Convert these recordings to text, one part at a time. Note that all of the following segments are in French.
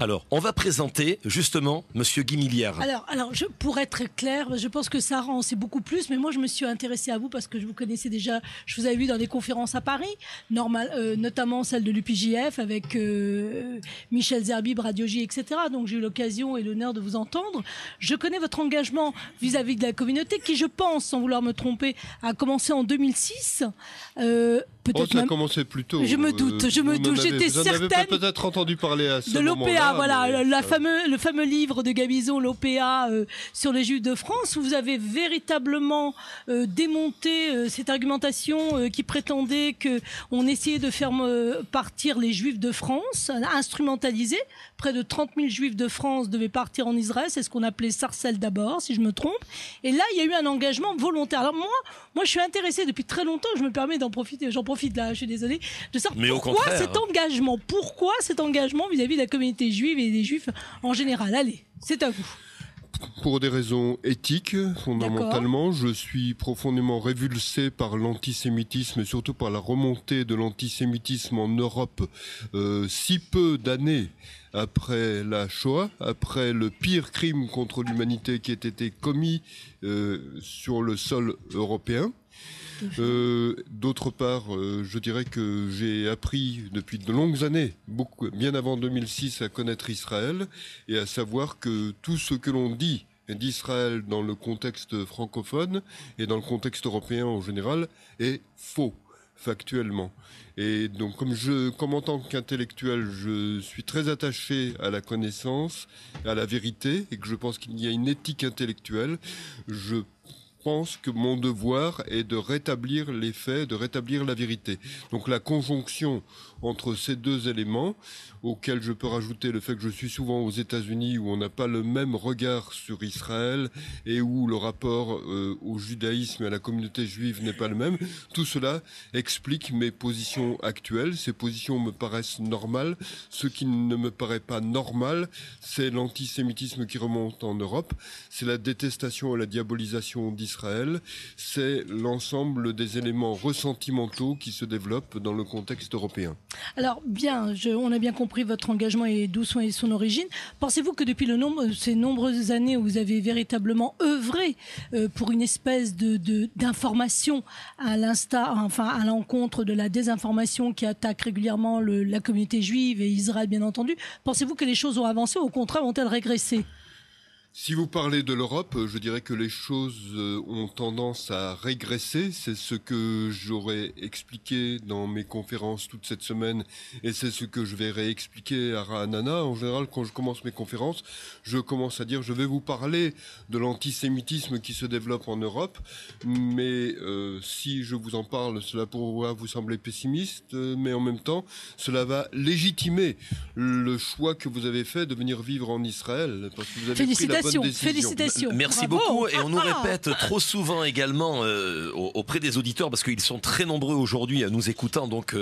Alors, on va présenter justement Monsieur Guy Millière. Pour être très clair, je pense que Sarah en sait beaucoup plus, mais moi je me suis intéressée à vous parce que je vous connaissais déjà, je vous avais vu dans des conférences à Paris, notamment celle de l'UPJF avec Michel Zerbib, Radio J, etc. Donc j'ai eu l'occasion et l'honneur de vous entendre. Je connais votre engagement vis-à-vis de la communauté qui, je pense, sans vouloir me tromper, a commencé en 2006. Ça a commencé plus tôt. Je me doute, j'étais certaine. Vous avez peut-être entendu parler à ce moment-là. De l'OPA, voilà, le fameux livre de Gabizon, l'OPA, sur les Juifs de France, où vous avez véritablement démonté cette argumentation qui prétendait qu'on essayait de faire partir les Juifs de France, instrumentalisés. Près de 30 000 Juifs de France devaient partir en Israël, c'est ce qu'on appelait Sarcelles d'abord, si je me trompe. Et là, il y a eu un engagement volontaire. Alors moi, je suis intéressée depuis très longtemps, je me permets d'en profiter, j'en profite là, je suis désolée, de savoir pourquoi cet engagement vis-à-vis de la communauté juive et des Juifs en général. Allez, c'est à vous. Pour des raisons éthiques, fondamentalement, je suis profondément révulsé par l'antisémitisme et surtout par la remontée de l'antisémitisme en Europe si peu d'années après la Shoah, après le pire crime contre l'humanité qui ait été commis sur le sol européen. D'autre part, je dirais que j'ai appris depuis de longues années, bien avant 2006, à connaître Israël et à savoir que tout ce que l'on dit d'Israël dans le contexte francophone et dans le contexte européen en général est faux, factuellement. Et donc, comme en tant qu'intellectuel, je suis très attaché à la connaissance, à la vérité, et que je pense qu'il y a une éthique intellectuelle, je pense que mon devoir est de rétablir les faits, de rétablir la vérité. Donc la conjonction entre ces deux éléments, auxquels je peux rajouter le fait que je suis souvent aux États-Unis où on n'a pas le même regard sur Israël et où le rapport au judaïsme et à la communauté juive n'est pas le même, tout cela explique mes positions actuelles. Ces positions me paraissent normales. Ce qui ne me paraît pas normal, c'est l'antisémitisme qui remonte en Europe, c'est la détestation et la diabolisation d'Israël, c'est l'ensemble des éléments ressentimentaux qui se développent dans le contexte européen. Alors bien, on a bien compris votre engagement et d'où est son origine. Pensez-vous que depuis ces nombreuses années où vous avez véritablement œuvré pour une espèce d'information à l'encontre de la désinformation qui attaque régulièrement la communauté juive et Israël bien entendu, pensez-vous que les choses ont avancé ou au contraire ont-elles régressé ? Si vous parlez de l'Europe, je dirais que les choses ont tendance à régresser. C'est ce que j'aurais expliqué dans mes conférences toute cette semaine et c'est ce que je vais réexpliquer à Ra'anana. En général, quand je commence mes conférences, je commence à dire je vais vous parler de l'antisémitisme qui se développe en Europe, mais si je vous en parle, cela pourra vous sembler pessimiste, mais en même temps, cela va légitimer le choix que vous avez fait de venir vivre en Israël, parce que vous avez pris la Félicitations. Merci beaucoup. Et on nous répète trop souvent également auprès des auditeurs, parce qu'ils sont très nombreux aujourd'hui à nous écoutant donc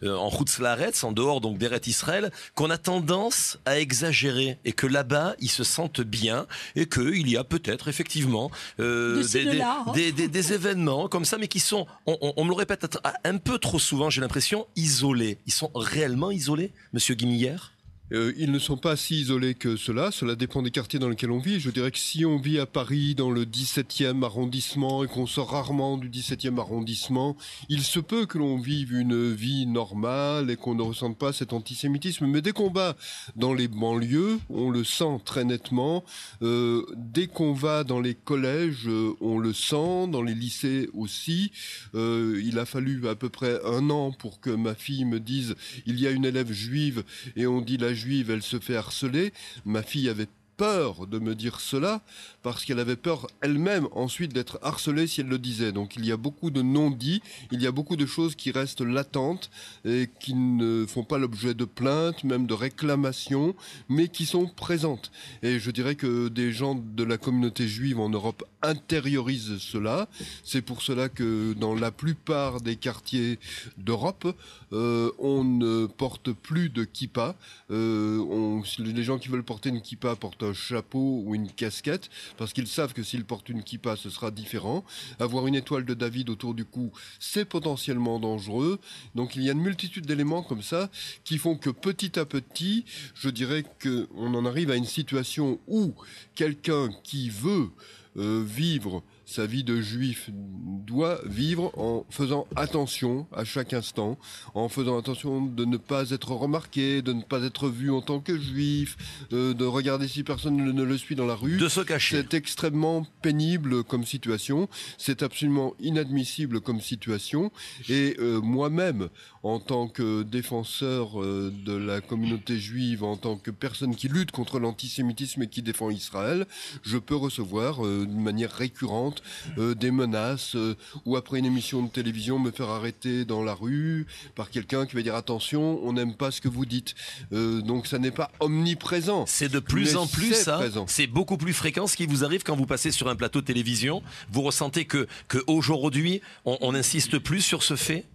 en Chutz Laaretz, en dehors donc d'Eret Israël, qu'on a tendance à exagérer et que là-bas ils se sentent bien et qu'il y a peut-être effectivement des événements comme ça, mais qui sont, on me le répète un peu trop souvent, j'ai l'impression, isolés. Ils sont réellement isolés, Monsieur Guy Millière ? Ils ne sont pas si isolés que cela dépend des quartiers dans lesquels on vit. Je dirais que si on vit à Paris dans le 17e arrondissement et qu'on sort rarement du 17e arrondissement, il se peut que l'on vive une vie normale et qu'on ne ressente pas cet antisémitisme. Mais dès qu'on va dans les banlieues, on le sent très nettement. Dès qu'on va dans les collèges, on le sent, dans les lycées aussi. Il a fallu à peu près 1 an pour que ma fille me dise « il y a une élève juive » et on dit « la juive, elle se fait harceler ». Ma fille avait peur de me dire cela parce qu'elle avait peur elle-même ensuite d'être harcelée si elle le disait. Donc il y a beaucoup de non-dits, il y a beaucoup de choses qui restent latentes et qui ne font pas l'objet de plaintes, même de réclamations, mais qui sont présentes. Et je dirais que des gens de la communauté juive en Europe intériorisent cela. C'est pour cela que dans la plupart des quartiers d'Europe, on ne porte plus de kippa. Les gens qui veulent porter une kippa portent un chapeau ou une casquette, parce qu'ils savent que s'ils portent une kippa, ce sera différent. Avoir une étoile de David autour du cou, c'est potentiellement dangereux. Donc il y a une multitude d'éléments comme ça qui font que petit à petit, je dirais qu'on en arrive à une situation où quelqu'un qui veut vivre sa vie de juif doit vivre en faisant attention à chaque instant, en faisant attention de ne pas être remarqué, de ne pas être vu en tant que juif, de regarder si personne ne le suit dans la rue. De se cacher. C'est extrêmement pénible comme situation, c'est absolument inadmissible comme situation. Et moi-même, en tant que défenseur de la communauté juive, en tant que personne qui lutte contre l'antisémitisme et qui défend Israël, je peux recevoir de manière récurrente des menaces ou après une émission de télévision me faire arrêter dans la rue par quelqu'un qui va dire attention, on n'aime pas ce que vous dites. Donc ça n'est pas omniprésent. C'est de plus en plus ça. C'est beaucoup plus fréquent ce qui vous arrive quand vous passez sur un plateau de télévision. Vous ressentez que aujourd'hui on insiste plus sur ce fait?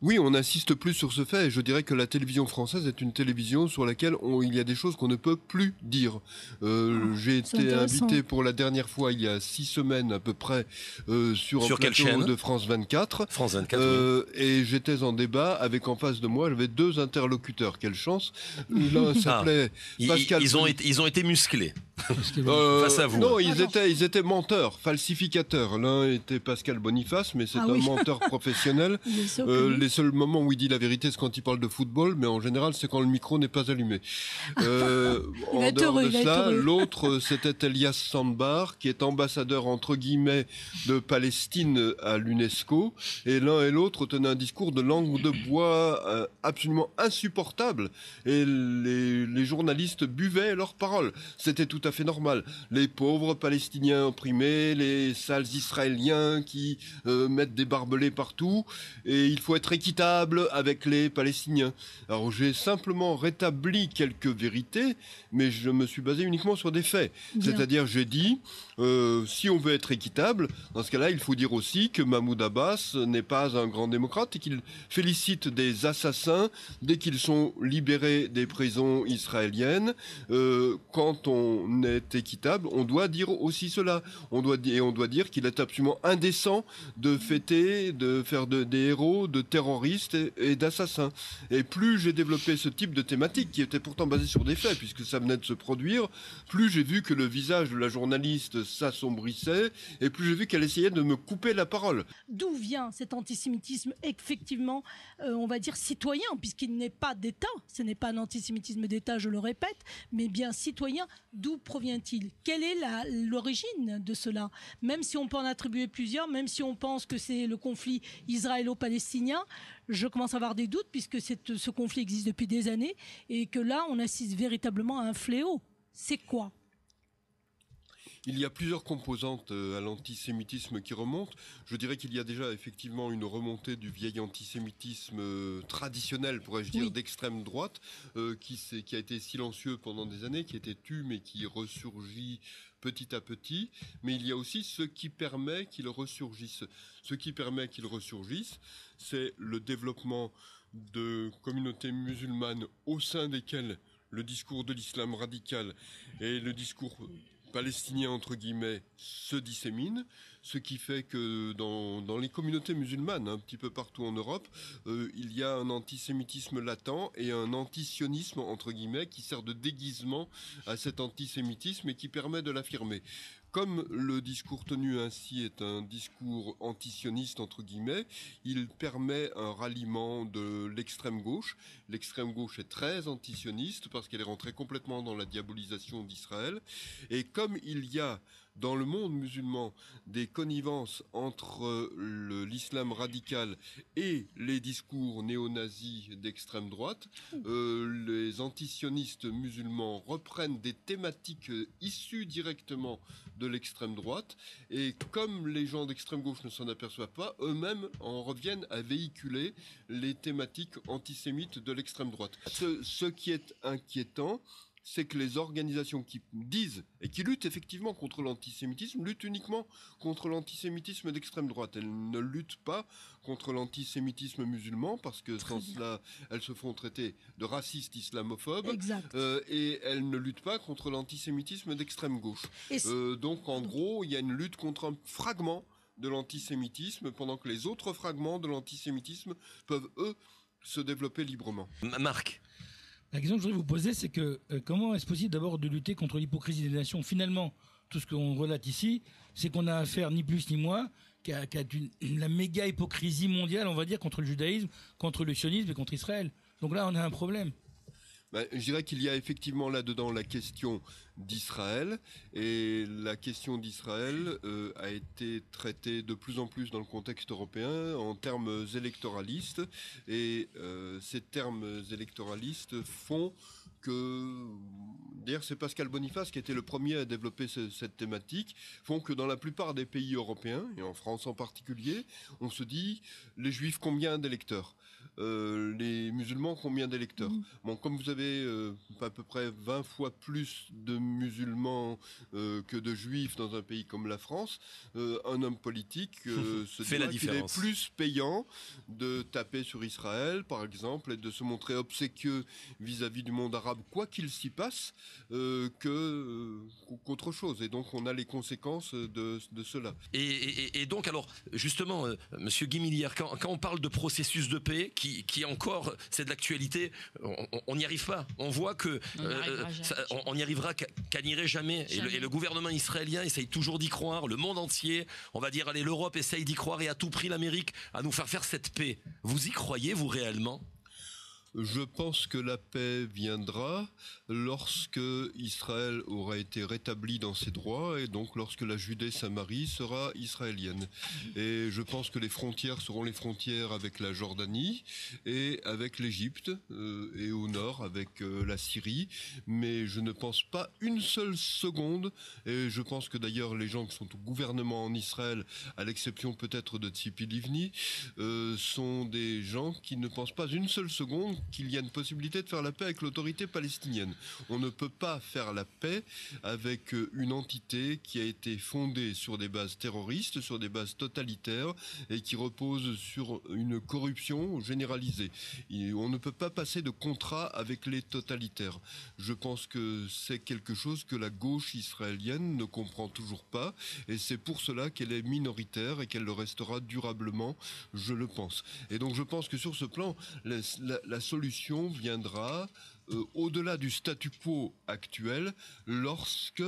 Oui, on insiste plus sur ce fait et je dirais que la télévision française est une télévision sur laquelle il y a des choses qu'on ne peut plus dire. J'ai été invité pour la dernière fois il y a 6 semaines à peu près sur un plateau de France 24. France 24, oui. Et j'étais en débat avec en face de moi, j'avais 2 interlocuteurs. Quelle chance. L'un s'appelait Pascal... Ils ont été musclés face à vous. Non, ils étaient menteurs, falsificateurs. L'un était Pascal Boniface, mais c'est un menteur professionnel. Les seuls moments où il dit la vérité, c'est quand il parle de football, mais en général, c'est quand le micro n'est pas allumé. En dehors de ça, l'autre, c'était Elias Sandbar, qui est ambassadeur, entre guillemets, de Palestine à l'UNESCO. Et l'un et l'autre tenaient un discours de langue de bois absolument insupportable. Et les journalistes buvaient leurs paroles. C'était tout à fait normal. Les pauvres Palestiniens opprimés, les sales Israéliens qui mettent des barbelés partout. Et il faut être équitable avec les Palestiniens. Alors j'ai simplement rétabli quelques vérités, mais je me suis basé uniquement sur des faits. C'est-à-dire j'ai dit, si on veut être équitable, dans ce cas-là, il faut dire aussi que Mahmoud Abbas n'est pas un grand démocrate et qu'il félicite des assassins dès qu'ils sont libérés des prisons israéliennes. Quand on est équitable, on doit dire aussi cela. On doit dire qu'il est absolument indécent de fêter, de faire des héros, de terroristes et d'assassins. Et plus j'ai développé ce type de thématique, qui était pourtant basée sur des faits, puisque ça venait de se produire, plus j'ai vu que le visage de la journaliste s'assombrissait, et plus j'ai vu qu'elle essayait de me couper la parole. D'où vient cet antisémitisme, effectivement, on va dire citoyen, puisqu'il n'est pas d'État, ce n'est pas un antisémitisme d'État, je le répète, mais bien citoyen. D'où provient-il? Quelle est l'origine de cela? Même si on peut en attribuer plusieurs, même si on pense que c'est le conflit israélo-palestinien, je commence à avoir des doutes puisque ce conflit existe depuis des années et que là, on assiste véritablement à un fléau. C'est quoi? Il y a plusieurs composantes à l'antisémitisme qui remontent. Je dirais qu'il y a déjà effectivement une remontée du vieil antisémitisme traditionnel, pourrais-je dire, d'extrême droite, qui a été silencieux pendant des années, qui a été tu, mais qui ressurgit petit à petit. Mais il y a aussi ce qui permet qu'il ressurgisse. Ce qui permet qu'il ressurgisse, c'est le développement de communautés musulmanes au sein desquelles le discours de l'islam radical et le discours palestinien entre guillemets se dissémine, ce qui fait que dans les communautés musulmanes, un petit peu partout en Europe, il y a un antisémitisme latent et un antisionisme entre guillemets qui sert de déguisement à cet antisémitisme et qui permet de l'affirmer. Comme le discours tenu ainsi est un discours antisioniste entre guillemets, il permet un ralliement de l'extrême gauche. L'extrême gauche est très antisioniste parce qu'elle est rentrée complètement dans la diabolisation d'Israël. Et comme il y a dans le monde musulman des connivences entre l'islam radical et les discours néo-nazis d'extrême droite, les antisionistes musulmans reprennent des thématiques issues directement de l'extrême droite, et comme les gens d'extrême gauche ne s'en aperçoivent pas, eux-mêmes en reviennent à véhiculer les thématiques antisémites de l'extrême droite. Ce qui est inquiétant, c'est que les organisations qui disent et qui luttent effectivement contre l'antisémitisme luttent uniquement contre l'antisémitisme d'extrême droite. Elles ne luttent pas contre l'antisémitisme musulman parce que sans cela, elles se font traiter de racistes islamophobes. Exact. Et elles ne luttent pas contre l'antisémitisme d'extrême gauche. Donc en gros, il y a une lutte contre un fragment de l'antisémitisme pendant que les autres fragments de l'antisémitisme peuvent, eux, se développer librement. Marc. La question que je voudrais vous poser, c'est que comment est-ce possible d'abord de lutter contre l'hypocrisie des nations ? Finalement, tout ce qu'on relate ici, c'est qu'on a affaire ni plus ni moins qu'à la méga hypocrisie mondiale, on va dire, contre le judaïsme, contre le sionisme et contre Israël. Donc là, on a un problème. Je dirais qu'il y a effectivement là-dedans la question d'Israël, et la question d'Israël a été traitée de plus en plus dans le contexte européen en termes électoralistes, et ces termes électoralistes font que, d'ailleurs c'est Pascal Boniface qui était le premier à développer cette thématique, font que dans la plupart des pays européens, et en France en particulier, on se dit, les juifs combien d'électeurs, les musulmans combien d'électeurs. Bon, comme vous avez à peu près 20 fois plus de musulmans que de juifs dans un pays comme la France, un homme politique se dit qu'il est plus payant de taper sur Israël, par exemple, et de se montrer obséquieux vis-à-vis du monde arabe, quoi qu'il s'y passe, qu'autre chose. Et donc on a les conséquences de cela. Et donc alors, justement, Monsieur Guimilière, quand on parle de processus de paix, qui encore, c'est de l'actualité, on n'y arrive pas. On voit que on n'y arrivera qu'à n'irait jamais. Et le gouvernement israélien essaye toujours d'y croire. Le monde entier, on va dire, allez, l'Europe essaye d'y croire, et à tout prix l'Amérique à nous faire cette paix. Vous y croyez, vous, réellement ? Je pense que la paix viendra lorsque Israël aura été rétabli dans ses droits, et donc lorsque la Judée-Samarie sera israélienne. Et je pense que les frontières seront les frontières avec la Jordanie et avec l'Égypte, et au nord avec la Syrie. Mais je ne pense pas une seule seconde, et je pense que d'ailleurs les gens qui sont au gouvernement en Israël, à l'exception peut-être de Tzipi Livni, sont des gens qui ne pensent pas une seule seconde qu'il y a une possibilité de faire la paix avec l'autorité palestinienne. On ne peut pas faire la paix avec une entité qui a été fondée sur des bases terroristes, sur des bases totalitaires, et qui repose sur une corruption généralisée. On ne peut pas passer de contrat avec les totalitaires. Je pense que c'est quelque chose que la gauche israélienne ne comprend toujours pas, et c'est pour cela qu'elle est minoritaire et qu'elle le restera durablement, je le pense. Et donc je pense que sur ce plan, la solution viendra au-delà du statu quo actuel, lorsque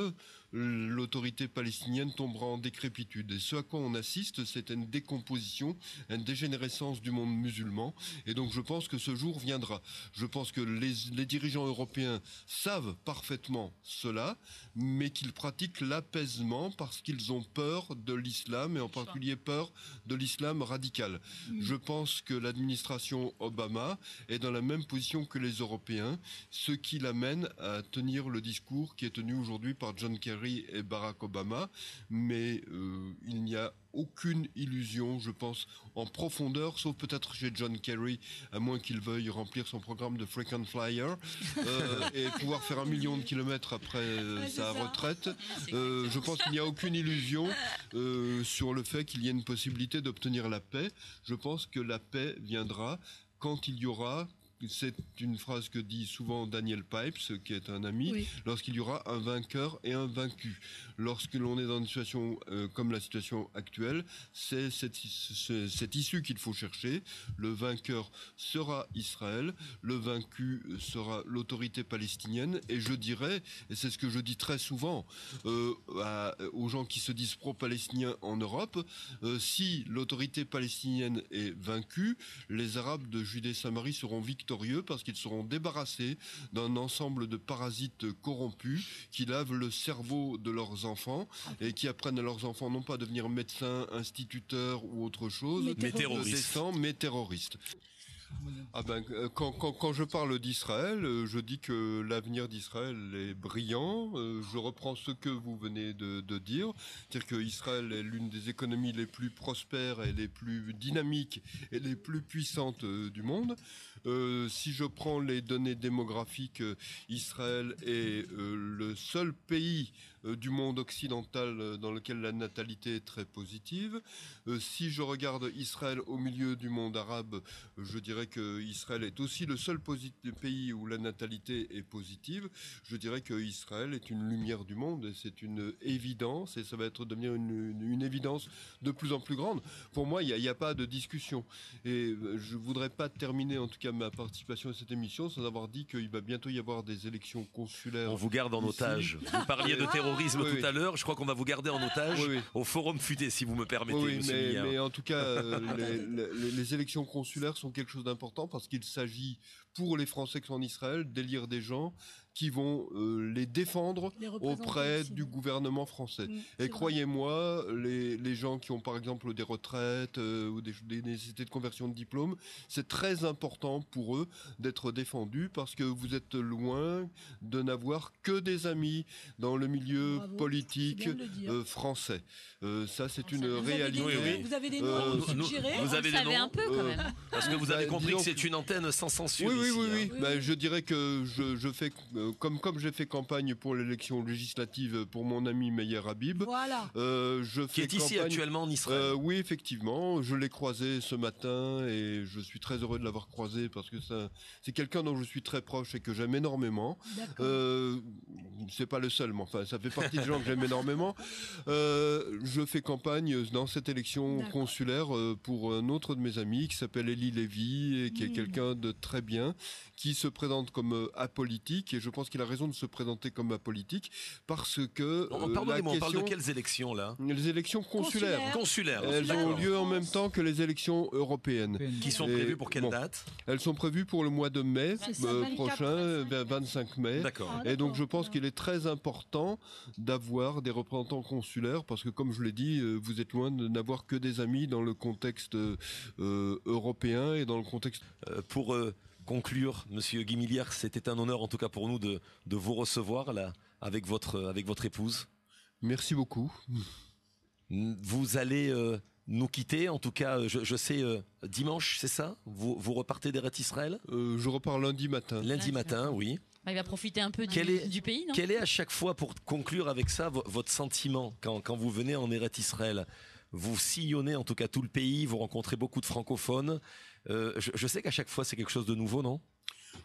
l'autorité palestinienne tombera en décrépitude. Et ce à quoi on assiste, c'est une décomposition, une dégénérescence du monde musulman. Et donc je pense que ce jour viendra. Je pense que les dirigeants européens savent parfaitement cela, mais qu'ils pratiquent l'apaisement parce qu'ils ont peur de l'islam, et en particulier peur de l'islam radical. Je pense que l'administration Obama est dans la même position que les Européens, ce qui l'amène à tenir le discours qui est tenu aujourd'hui par John Kerry et Barack Obama, mais il n'y a aucune illusion, je pense, en profondeur, sauf peut-être chez John Kerry, à moins qu'il veuille remplir son programme de frequent flyer et pouvoir faire 1 million de kilomètres après sa retraite. Je pense qu'il n'y a aucune illusion sur le fait qu'il y ait une possibilité d'obtenir la paix. Je pense que la paix viendra quand il y aura, c'est une phrase que dit souvent Daniel Pipes, qui est un ami, oui, lorsqu'il y aura un vainqueur et un vaincu. Lorsque l'on est dans une situation comme la situation actuelle, c'est cette issue qu'il faut chercher. Le vainqueur sera Israël, le vaincu sera l'autorité palestinienne, et je dirais, et c'est ce que je dis très souvent aux gens qui se disent pro-palestiniens en Europe, si l'autorité palestinienne est vaincue, les Arabes de Judée-Samarie seront victorieux, parce qu'ils seront débarrassés d'un ensemble de parasites corrompus qui lavent le cerveau de leurs enfants et qui apprennent à leurs enfants non pas à devenir médecins, instituteurs ou autre chose, mais terroristes. Mais terroristes. Quand je parle d'Israël, je dis que l'avenir d'Israël est brillant. Je reprends ce que vous venez de dire, c'est-à-dire que Israël est l'une des économies les plus prospères et les plus dynamiques et les plus puissantes du monde. Si je prends les données démographiques, Israël est le seul pays du monde occidental dans lequel la natalité est très positive. Si je regarde Israël au milieu du monde arabe, je dirais que Israël est aussi le seul pays où la natalité est positive. Je dirais que Israël est une lumière du monde, et c'est une évidence, et ça va devenir une évidence de plus en plus grande. Pour moi, il n'y a pas de discussion. Et je voudrais pas terminer, en tout cas, ma participation à cette émission sans avoir dit qu'il va bientôt y avoir des élections consulaires. On vous garde en otage. Vous parliez de terrorisme tout à l'heure. Je crois qu'on va vous garder en otage au Forum Futé, si vous me permettez, monsieur mais en tout cas, les élections consulaires sont quelque chose d'important parce qu'il s'agit pour les Français qui sont en Israël d'élire des gens qui vont les défendre auprès du gouvernement français. Et croyez-moi, les gens qui ont par exemple des retraites ou des nécessités de conversion de diplôme, c'est très important pour eux d'être défendus parce que vous êtes loin de n'avoir que des amis dans le milieu politique français. Ça, c'est une réalité. Vous avez des noms à nous suggérer? Vous avez des noms un peu quand même. Parce que vous avez compris que c'est une antenne sans censure. Oui. Je dirais que je fais comme j'ai fait campagne pour l'élection législative pour mon ami Meyer Habib. Voilà. Qui est ici actuellement en Israël. Oui, effectivement, je l'ai croisé ce matin et je suis très heureux de l'avoir croisé parce que c'est quelqu'un dont je suis très proche et que j'aime énormément. C'est pas le seul, mais enfin, ça fait partie des gens que j'aime énormément. Je fais campagne dans cette élection consulaire pour un autre de mes amis qui s'appelle Elie Lévy et qui est quelqu'un de très bien, qui se présente comme apolitique et je pense qu'il a raison de se présenter comme apolitique parce que on parle de quelles élections là? Les élections consulaires. Elles ont lieu en même temps que les élections européennes. Qui sont prévues pour quelle date? Elles sont prévues pour le mois de mai prochain, 25 mai. D'accord. Et donc je pense qu'il est très important d'avoir des représentants consulaires parce que comme je l'ai dit, vous êtes loin de n'avoir que des amis dans le contexte européen et dans le contexte... Pour conclure, monsieur Guy Millière, c'était un honneur en tout cas pour nous de vous recevoir là avec votre épouse. Merci beaucoup. Vous allez nous quitter, en tout cas, je sais, dimanche, c'est ça? Vous repartez d'Eretz Israël? Je repars lundi matin. Lundi matin, oui. Il va profiter un peu du pays, non? Quel est à chaque fois, pour conclure avec ça, votre sentiment quand vous venez en Eretz Israël? Vous sillonnez en tout cas tout le pays, vous rencontrez beaucoup de francophones. Je sais qu'à chaque fois c'est quelque chose de nouveau, non?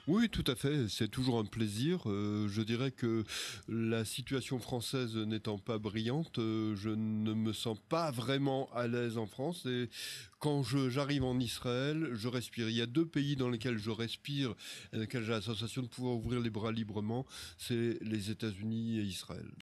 Oui, tout à fait. C'est toujours un plaisir. Je dirais que la situation française n'étant pas brillante, je ne me sens pas vraiment à l'aise en France. Et quand j'arrive en Israël, je respire. Il y a deux pays dans lesquels je respire, et dans lesquels j'ai la sensation de pouvoir ouvrir les bras librement. C'est les États-Unis et Israël.